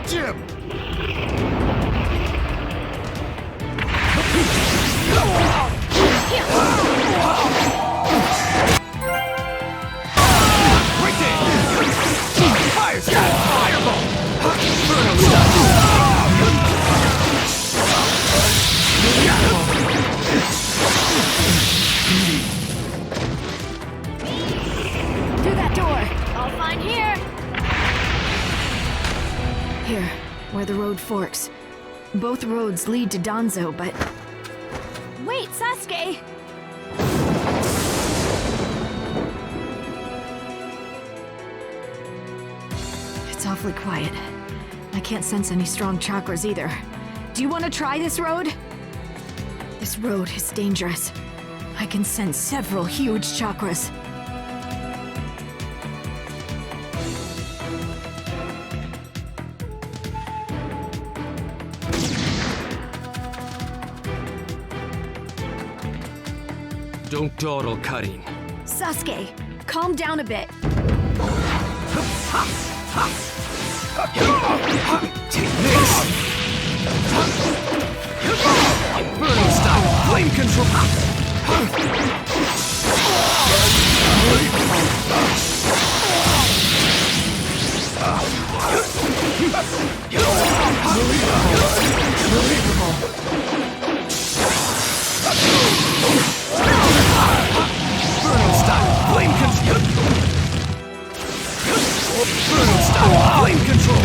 Catch him! Right there! Fire style! Fireball! Inferno style! Through that door! I'll find here! Here, where the road forks. Both roads lead to Danzo, but... Wait, Sasuke! It's awfully quiet. I can't sense any strong chakras either. Do you want to try this road? This road is dangerous. I can sense several huge chakras. Don't dawdle, Karin. Sasuke, calm down a bit. Take this! Inferno style! Flame control! Inferno style! Flame control! Inferno style! Flame control!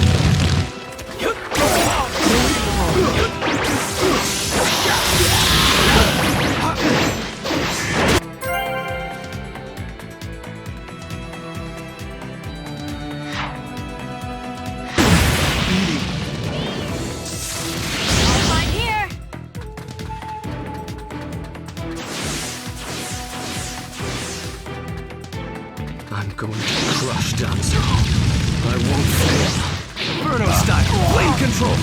I'm going to crush Danzo. I won't fail. Inferno style! Flame control!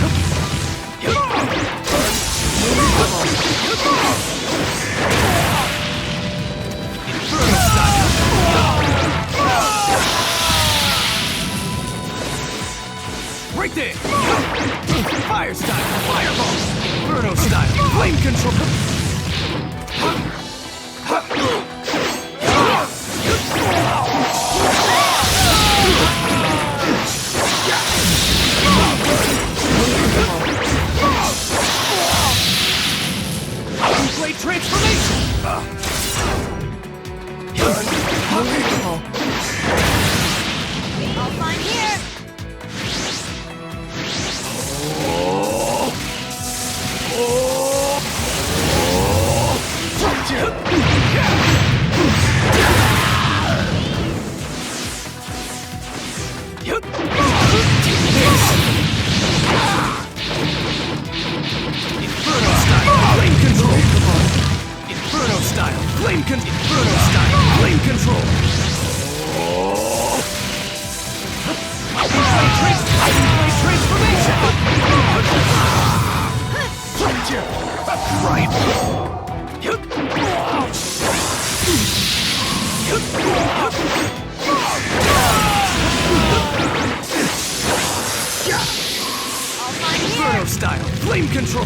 Inferno style! Right there! Fire style! Fireball! Inferno style! Flame control! Blade transformation! I'll find here! Inferno style! Flame control! Inferno style! Flame control! Inferno style! Flame control! Transformation! Right! Inferno style! Flame control!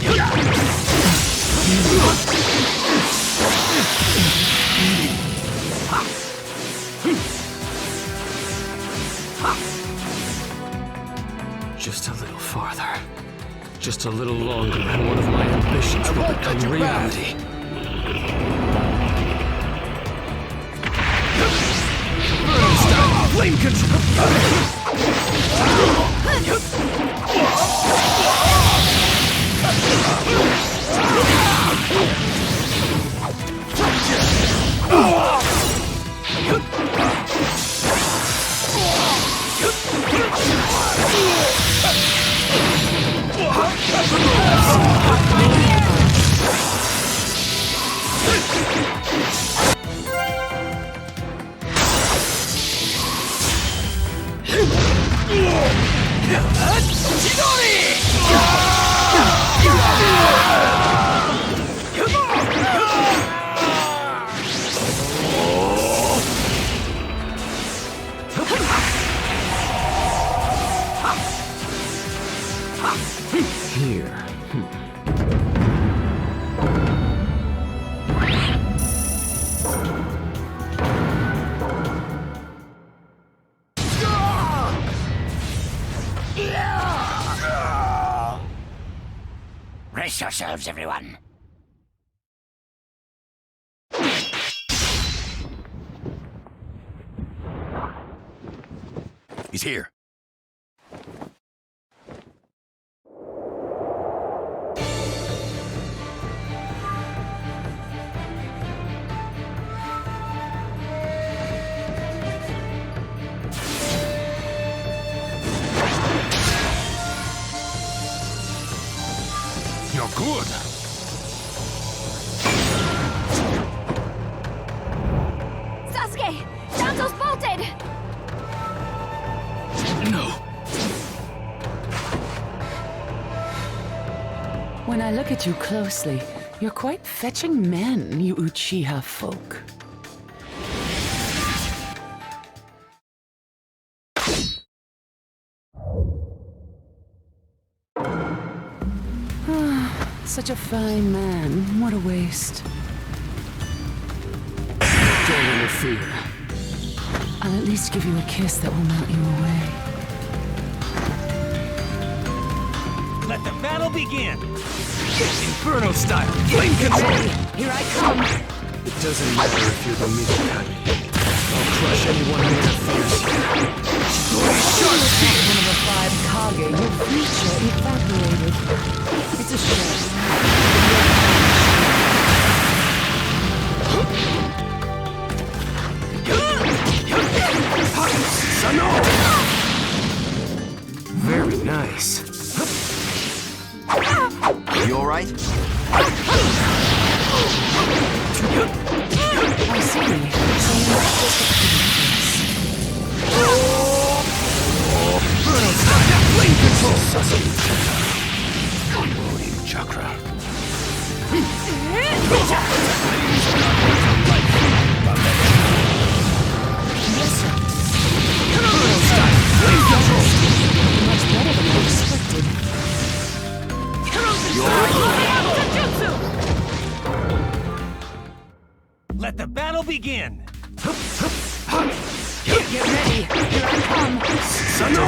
Just a little farther. Just a little longer, and one of my ambitions will become reality. Inferno style! Flame control! here. Brace yourselves, everyone. He's here. You're good. Sasuke! Danzo's bolted! No. When I look at you closely, you're quite fetching men, you Uchiha folk. Such a fine man. What a waste. Don't interfere. I'll at least give you a kiss that will melt you away. Let the battle begin! Inferno style. Flame control. Here I come! It doesn't matter if you're the Mizukami. I'll crush anyone who interferes here. Sharp spear. One of the 5 Kage, your future evaporated. It's a shame. Sano! Very nice. You alright? I see. So you're not just a pretty face. Inferno style. Flame control. Loading chakra. Yes, sir. Inferno style. Flame control. Much better than I expected. Let the battle begin! Get ready. Here I come. Sano!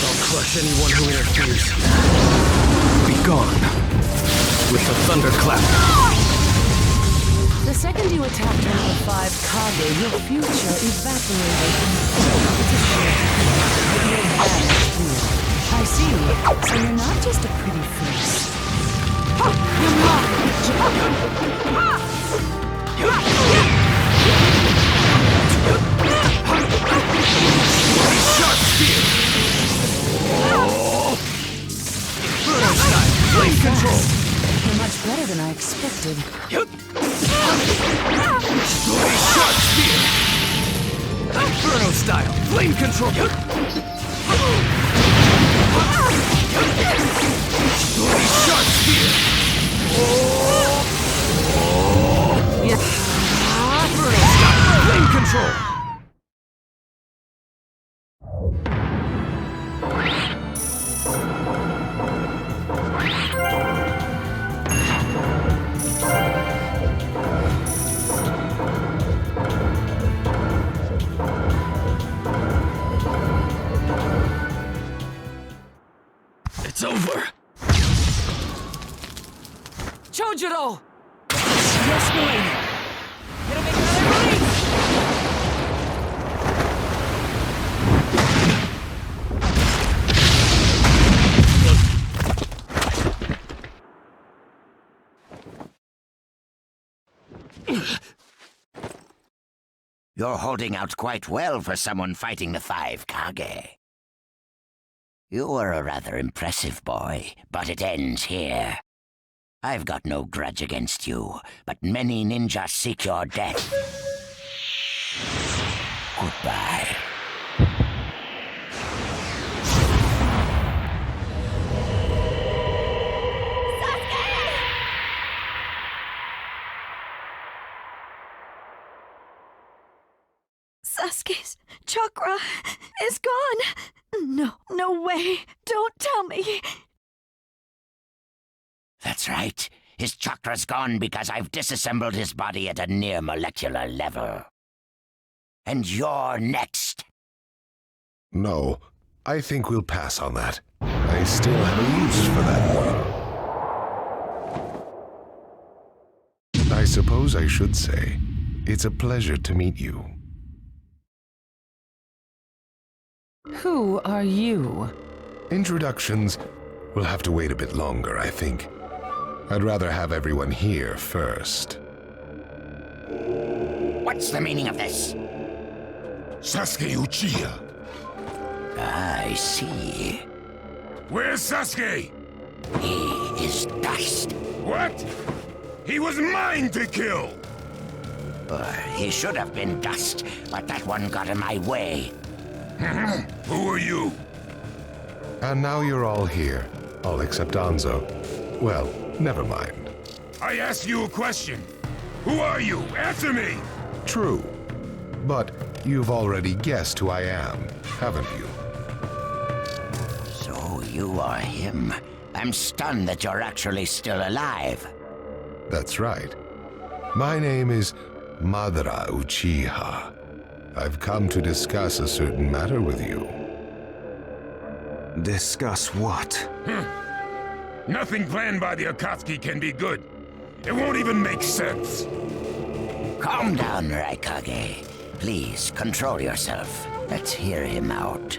I'll crush anyone who interferes. Be gone. With the thunderclap. The second you attacked one of the 5 Kage, your future evaporated. It's a shame. But you're banished here. I see. So you're not just a pretty face. You're mine. Sharp spear! Inferno style! Flame control! You're much better than I expected. Sharp spear! Inferno style! Flame control! Sharp spear! Inferno style! Flame control! It's over! Chojuro! Yes, milady! It'll make another release! You're holding out quite well for someone fighting the 5 Kage. You were a rather impressive boy, but it ends here. I've got no grudge against you, but many ninjas seek your death. Goodbye. Sasuke's chakra is gone. No, no way. Don't tell me. That's right. His chakra's gone because I've disassembled his body at a near molecular level. And you're next. No, I think we'll pass on that. I still have a use for that one. I suppose I should say, it's a pleasure to meet you. Who are you? Introductions will have to wait a bit longer, I think. I'd rather have everyone here first. What's the meaning of this? Sasuke Uchiha. I see. Where's Sasuke? He is dust. What? He was mine to kill! He should have been dust, but that one got in my way. Who are you? And now you're all here, all except Anzo. Well, never mind. I asked you a question. Who are you? Answer me! True. But you've already guessed who I am, haven't you? So you are him. I'm stunned that you're actually still alive. That's right. My name is Madara Uchiha. I've come to discuss a certain matter with you. Discuss what? Nothing planned by the Akatsuki can be good. It won't even make sense. Calm down, Raikage. Please, control yourself. Let's hear him out.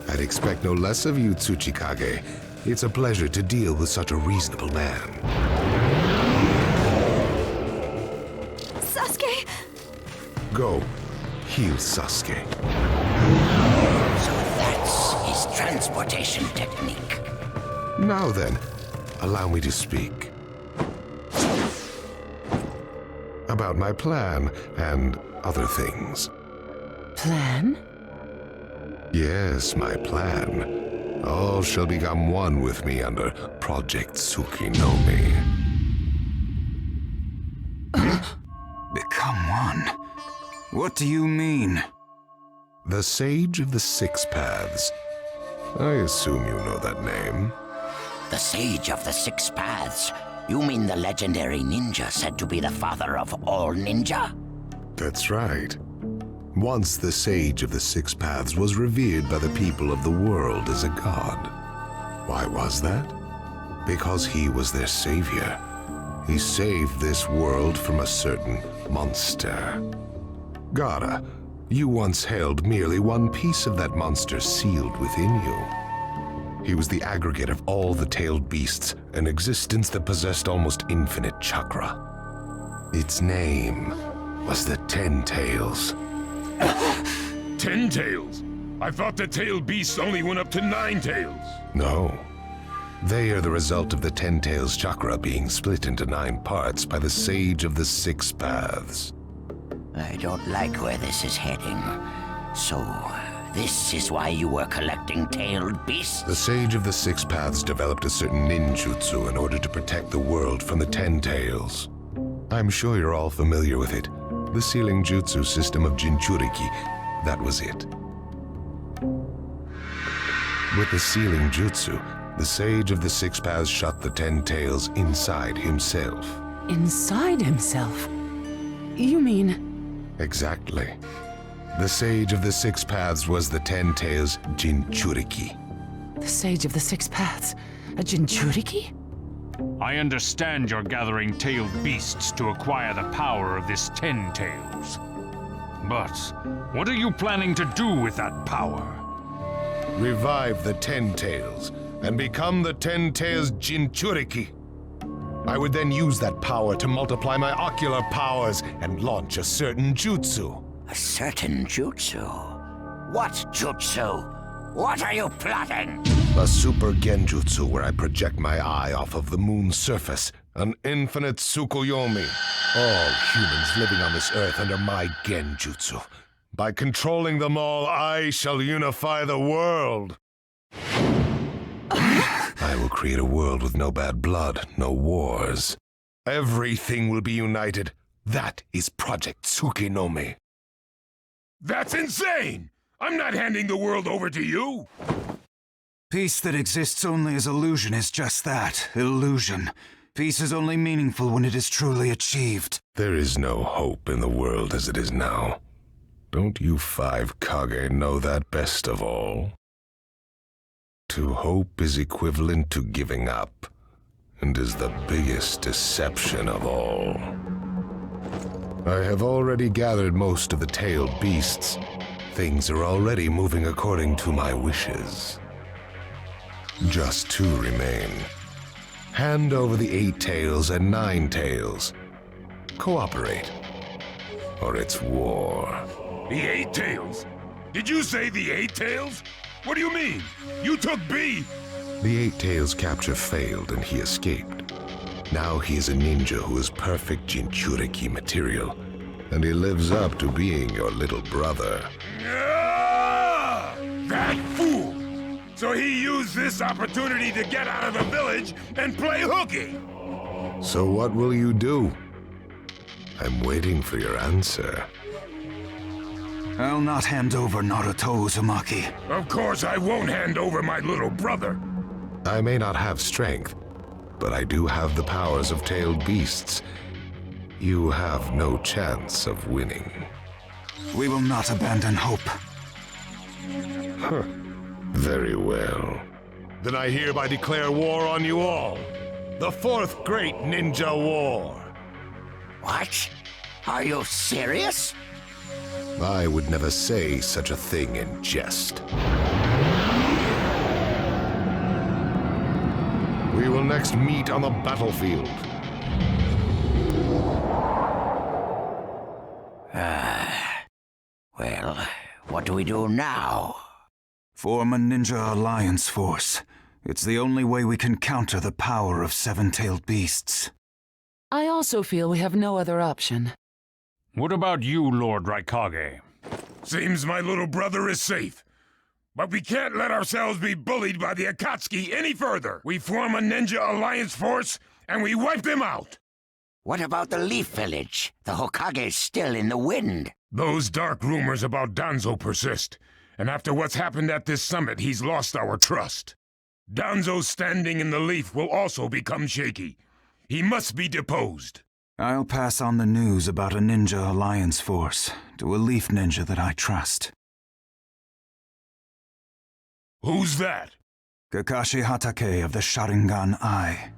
I'd expect no less of you, Tsuchikage. It's a pleasure to deal with such a reasonable man. Sasuke! Go, heal Sasuke. So that's his transportation technique. Now then, allow me to speak. About my plan and other things. Plan? Yes, my plan. All shall become one with me under Project Tsukinome. Become one? What do you mean? The Sage of the Six Paths. I assume you know that name. The Sage of the Six Paths. You mean the legendary ninja said to be the father of all ninja? That's right. Once the Sage of the Six Paths was revered by the people of the world as a god. Why was that? Because he was their savior. He saved this world from a certain monster. Gara, you once held merely one piece of that monster sealed within you. He was the aggregate of all the tailed beasts, an existence that possessed almost infinite chakra. Its name was the Ten Tails. 10 tails? I thought the tailed beasts only went up to 9 tails. No. They are the result of the Ten Tails chakra being split into 9 parts by the Sage of the Six Paths. I don't like where this is heading. So, this is why you were collecting tailed beasts? The Sage of the Six Paths developed a certain ninjutsu in order to protect the world from the Ten Tails. I'm sure you're all familiar with it. The sealing jutsu system of Jinchuriki. That was it. With the sealing jutsu, the Sage of the Six Paths shut the Ten Tails inside himself. Inside himself? You mean... Exactly. The Sage of the Six Paths was the Ten Tails Jinchuriki. The Sage of the Six Paths? A Jinchuriki? I understand you're gathering tailed beasts to acquire the power of this Ten Tails. But what are you planning to do with that power? Revive the Ten Tails and become the Ten Tails Jinchuriki. I would then use that power to multiply my ocular powers and launch a certain jutsu. A certain jutsu? What jutsu? What are you plotting? A super genjutsu where I project my eye off of the moon's surface. An infinite Tsukuyomi. All humans living on this earth under my genjutsu. By controlling them all, I shall unify the world. I will create a world with no bad blood, no wars. Everything will be united. That is Project Tsukinome. That's insane! I'm not handing the world over to you! Peace that exists only as illusion is just that, illusion. Peace is only meaningful when it is truly achieved. There is no hope in the world as it is now. Don't you 5 Kage know that best of all? To hope is equivalent to giving up, and is the biggest deception of all. I have already gathered most of the tailed beasts. Things are already moving according to my wishes. Just 2 remain. Hand over the 8 tails and 9 tails. Cooperate, or it's war. The 8 tails? Did you say the 8 tails? What do you mean? You took B! The 8 tails capture failed and he escaped. Now he is a ninja who is perfect Jinchuriki material, and he lives up to being your little brother. Ah! That fool! So he used this opportunity to get out of the village and play hooky! So what will you do? I'm waiting for your answer. I'll not hand over Naruto Uzumaki. Of course I won't hand over my little brother. I may not have strength, but I do have the powers of tailed beasts. You have no chance of winning. We will not abandon hope. Huh. Very well. Then I hereby declare war on you all. The 4th Great Ninja War. What? Are you serious? I would never say such a thing in jest. We will next meet on the battlefield. Well, what do we do now? Form a ninja alliance force. It's the only way we can counter the power of 7-tailed beasts. I also feel we have no other option. What about you, Lord Raikage? Seems my little brother is safe. But we can't let ourselves be bullied by the Akatsuki any further. We form a ninja alliance force, and we wipe them out. What about the Leaf Village? The Hokage's still in the wind. Those dark rumors about Danzo persist, and after what's happened at this summit, he's lost our trust. Danzo's standing in the Leaf will also become shaky. He must be deposed. I'll pass on the news about a ninja alliance force to a Leaf Ninja that I trust. Who's that? Kakashi Hatake of the Sharingan Eye.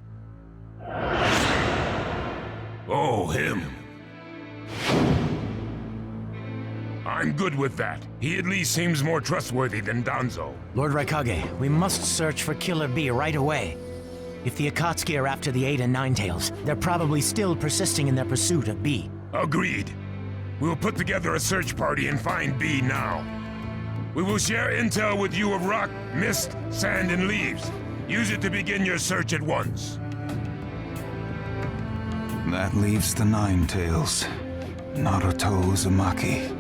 Oh, him. I'm good with that. He at least seems more trustworthy than Danzo. Lord Raikage, we must search for Killer B right away. If the Akatsuki are after the 8 and 9 tails, they're probably still persisting in their pursuit of B. Agreed. We'll put together a search party and find B now. We will share intel with you of rock, mist, sand, and leaves. Use it to begin your search at once. That leaves the 9 tails. Naruto Uzumaki.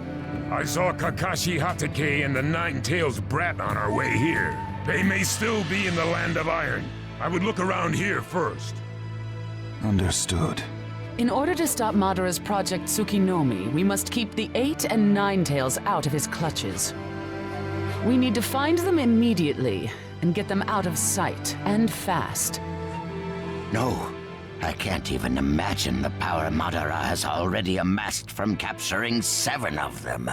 I saw Kakashi Hatake and the 9 tails brat on our way here. They may still be in the Land of Iron. I would look around here first. Understood. In order to stop Madara's Project Tsukinomi, we must keep the 8 and 9 tails out of his clutches. We need to find them immediately and get them out of sight, and fast. No, I can't even imagine the power Madara has already amassed from capturing 7 of them.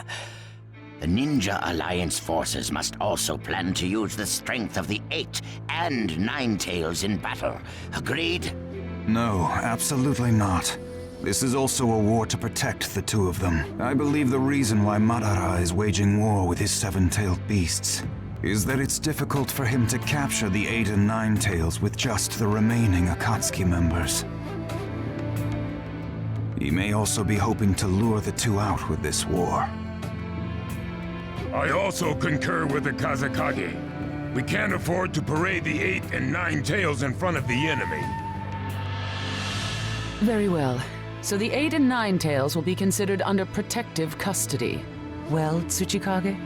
The Ninja Alliance forces must also plan to use the strength of the 8 and 9 tails in battle. Agreed? No, absolutely not. This is also a war to protect the 2 of them. I believe the reason why Madara is waging war with his 7-tailed beasts is that it's difficult for him to capture the 8 and 9 tails with just the remaining Akatsuki members. He may also be hoping to lure the 2 out with this war. I also concur with the Kazakage. We can't afford to parade the 8 and 9 tails in front of the enemy. Very well. So the 8 and 9 tails will be considered under protective custody. Well, Tsuchikage?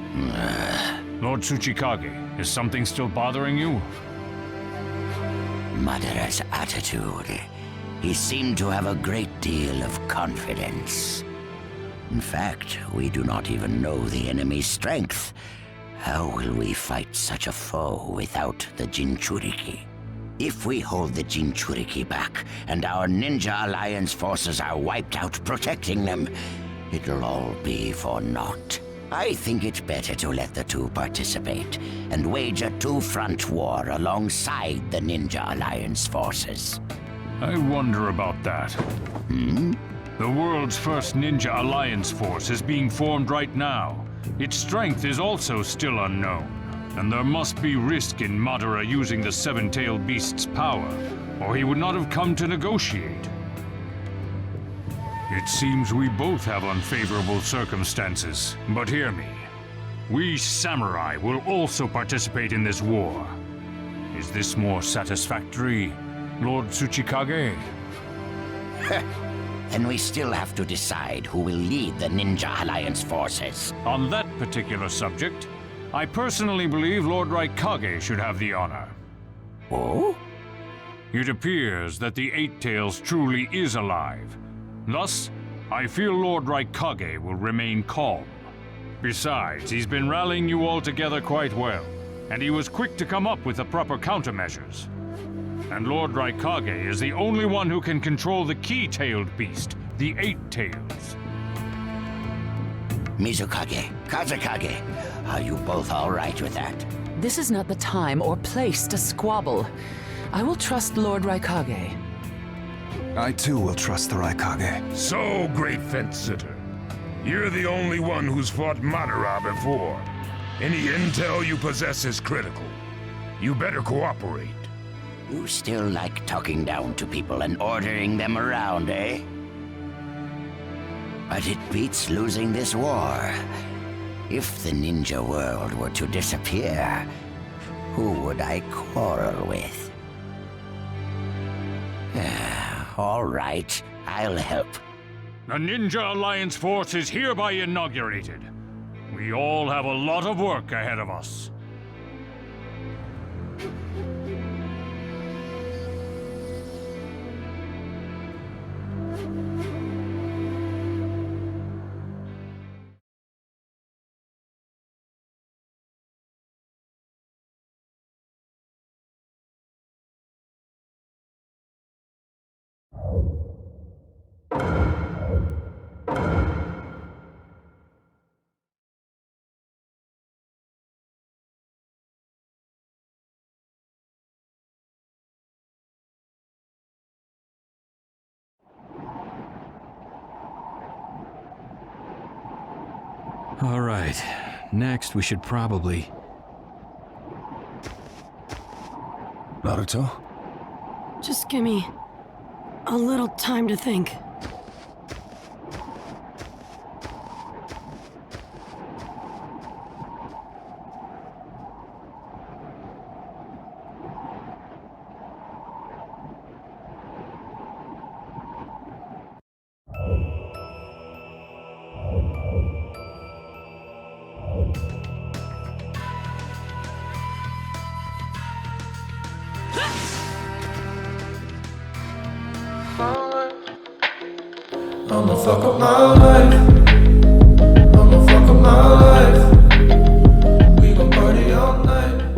Lord Tsuchikage, is something still bothering you? Madara's attitude. He seemed to have a great deal of confidence. In fact, we do not even know the enemy's strength. How will we fight such a foe without the Jinchuriki? If we hold the Jinchuriki back, and our Ninja Alliance forces are wiped out protecting them, it'll all be for naught. I think it better to let the two participate, and wage a two-front war alongside the Ninja Alliance forces. I wonder about that. The world's first Ninja Alliance force is being formed right now. Its strength is also still unknown, and there must be risk in Madara using the seven-tailed beast's power, or he would not have come to negotiate. It seems we both have unfavorable circumstances, but hear me. We samurai will also participate in this war. Is this more satisfactory, Lord Tsuchikage? Then we still have to decide who will lead the Ninja Alliance forces. On that particular subject, I personally believe Lord Raikage should have the honor. Oh? It appears that the Eight Tails truly is alive. Thus, I feel Lord Raikage will remain calm. Besides, he's been rallying you all together quite well, and he was quick to come up with the proper countermeasures. And Lord Raikage is the only one who can control the key-tailed beast, the Eight Tails. Mizukage, Kazekage, are you both all right with that? This is not the time or place to squabble. I will trust Lord Raikage. I too will trust the Raikage. So, great fence-sitter. You're the only one who's fought Madara before. Any intel you possess is critical. You better cooperate. You still like talking down to people and ordering them around, eh? But it beats losing this war. If the ninja world were to disappear, who would I quarrel with? All right, I'll help. The Ninja Alliance force is hereby inaugurated. We all have a lot of work ahead of us. All right. Next, we should probably... Naruto? Just give me a little time to think. I'ma fuck up my life. I'ma fuck up my life. We gon' party all night.